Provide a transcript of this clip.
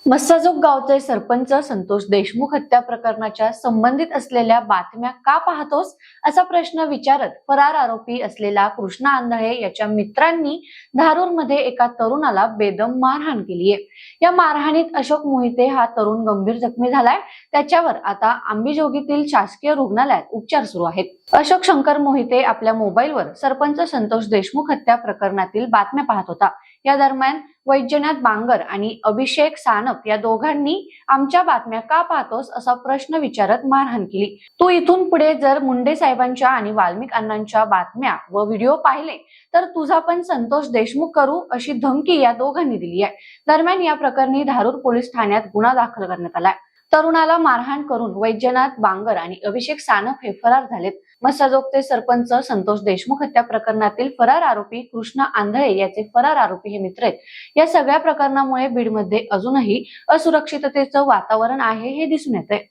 मस्साजोग गावचे सरपंच संतोष देशमुख हत्या प्रकरणाच्या संबंधित असलेल्या बातम्या का पाहतोस असा प्रश्न विचारत फरार आरोपी असलेला कृष्णा आंधळे याच्या मित्रांनी धारूरमध्ये एका तरुणाला बेदम मारहाण केली आहे। या मारहाणीत अशोक मोहिते हा तरुण गंभीर जखमी झालाय। त्याच्यावर आता अंबाजोगाईतील शासकीय रुग्णालयात उपचार सुरू आहेत। अशोक शंकर मोहिते आपल्या मोबाईलवर सरपंच संतोष देशमुख हत्या प्रकरणातील बातम्या पाहत होता। या दरम्यान वैजनाथ बांगर आणि अभिषेक सानप या दोघांनी आमच्या बातम्या का पाहतोस असा प्रश्न विचारत मारहाण केली। तू इथून पुढे जर मुंडे साहेबांच्या आणि वाल्मिक अण्णांच्या बातम्या व व्हिडिओ पाहिले तर तुझा पण संतोष देशमुख करू अशी धमकी या दोघांनी दिली आहे। दरम्यान या प्रकरणी धारूर पोलीस ठाण्यात गुन्हा दाखल करण्यात आलाय। तरुणाला मारहाण करून वैजनाथ बांगर आणि अभिषेक सानप हे फरार झालेत। मस्साजोगचे सरपंच संतोष देशमुख हत्या प्रकरणातील फरार आरोपी कृष्णा आंधळे याचे फरार आरोपी हे मित्र आहेत। या सगळ्या प्रकरणामुळे बीडमध्ये अजूनही असुरक्षिततेचं वातावरण आहे हे दिसून येतंय।